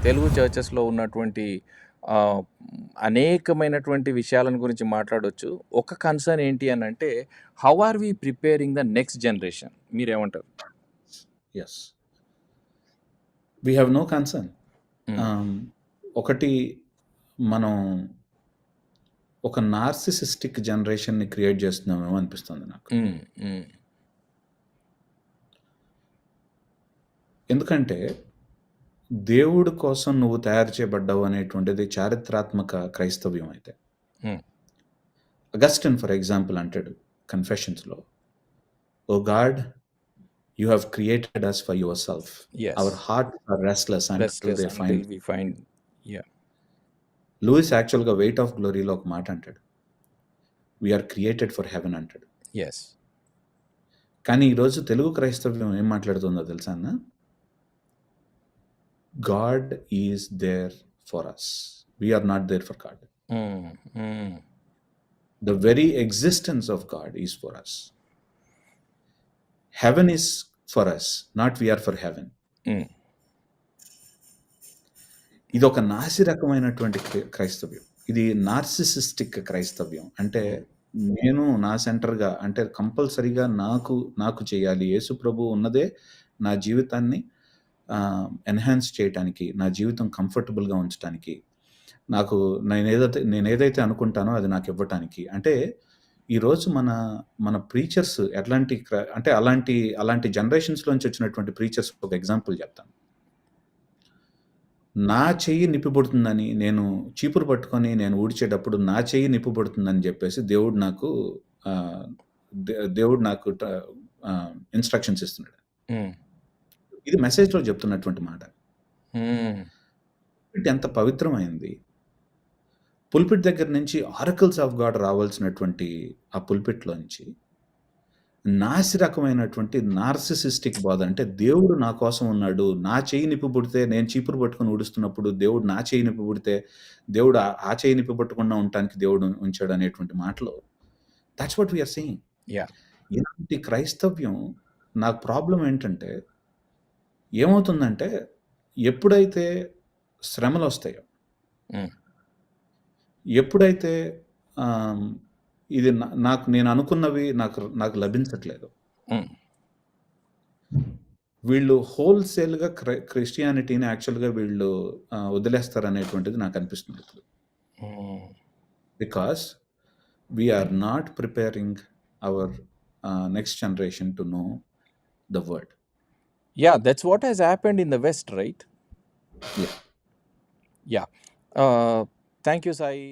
తెలుగు చర్చెస్‌లో ఉన్నటువంటి ఆహ్, అనేకమైనటువంటి విషయాలను గురించి మాట్లాడొచ్చు. ఒక కన్సర్న్ ఏంటి అనంటే, how are we preparing the next generation? మీరేమంటారు? Yes. We have no concern. Hmm. ఒకటి మనం ఒక నార్సిసిస్టిక్ జనరేషన్‌ని క్రియేట్ చేస్తున్నామేమో అనిపిస్తుంది నాకు. హ్మ్. హ్మ్. ఎందుకంటే, దేవుడి కోసం నువ్వు తయారు చేయబడ్డావు అనేటువంటిది చారిత్రాత్మక క్రైస్తవ్యం అయితే. హ్మ్. అగస్టిన్ ఫర్ ఎగ్జాంపుల్ అంటాడు కన్ఫెషన్స్‌లో, "O God, you have created us for yourself. Yes. Our hearts are restless until restless they until find." We find yeah! Lewis యాక్చువల్‌గా 'వెయిట్ ఆఫ్ గ్లోరీలో' ఒక మాట అంటాడు. We are created for heaven అంటాడు. Yes. కానీ ఈరోజు తెలుగు క్రైస్తవ్యం ఏం మాట్లాడుతుందో తెలుసా అన్న? God is there for us. We are not there for God. Hmm. Hmm. The very existence of God is for us. Heaven is for us, not we are for heaven. హ్మ్. ఇది ఒక నాసి రకమైనటువంటి క్రైస్తవ్యం. ఇది నార్సిసిస్టిక్ క్రైస్తవ్యం. అంటే నేను నా సెంటర్‌గా, అంటే కంపల్సరీగా నాకు చేయాలి. యేసు ప్రభువు ఉన్నదే నా జీవితాన్ని ఎన్హాన్స్ చేయటానికి, నా జీవితం కంఫర్టబుల్‌గా ఉంచటానికి, నాకు నేనేదైతే అనుకుంటానో అది నాకివ్వటానికి. అంటే ఈరోజు మన ప్రీచర్స్ ఎట్లాంటి అంటే అలాంటి జనరేషన్స్‌లోంచి వచ్చినటువంటి ప్రీచర్స్ ఒక ఎగ్జాంపుల్ చెప్తాను. నా చెయ్యి నిప్పిపుడుతుందని, నేను చీపురు పట్టుకొని నేను ఊడ్చేటప్పుడు నా చెయ్యి నిప్పిపుడుతుందని జెప్పేసి ఆహ్, దేవుడు నాకు ఇన్‌స్ట్రక్షన్స్ ఇస్తున్నాడు. హ్మ్. ఇది మెసేజ్‌లో చెప్తున్నటువంటి మాట. హ్మ్. పుల్పిట్ ఎంత పవిత్రమైంది. పుల్పిట్ దగ్గర నుంచి ఆరకిల్స్ ఆఫ్ గాడ్ రావాల్సినటువంటి ఆ పుల్పిట్‌లోంచి నాసి రకమైనటువంటి నార్సిసిస్టిక్ బోధ. అంటే దేవుడు నా కోసం ఉన్నాడు. నా చెయ్యి నిప్పిపుడితే, నేను చీపురు పట్టుకొని ఊడుస్తున్నప్పుడు దేవుడు నా చెయ్యి నిప్పిపుడితే, దేవుడు ఆ చెయ్యి నిప్పిపట్టకుండా ఉండటానికి దేవుడు ఉంచాడు అనేటువంటి మాటలు. Thoughts what we are saying. Yeah! ఇలాంటి క్రైస్తవ్యం, నాకు ప్రాబ్లమ్ ఏంటంటే, ఏమవుతుందంటే ఎప్పుడైతే శ్రమలొస్తాయో, హ్మ్. ఎప్పుడైతే ఆహ్, ఇది నేను అనుకున్నవి నాకు లభించట్లేదు, హ్మ్. వీళ్ళు హోల్‌సేల్‌గా క్రిస్టియానిటీని యాక్చువల్‌గా వీళ్ళు వదిలేస్తారనేటువంటిది నాకనిపిస్తుంది ఇప్పుడు. Hmm. Because we are not preparing our next generation to know the word. Yeah! That's what has happened in the West right? Yeah! Yeah! Thank you Sai.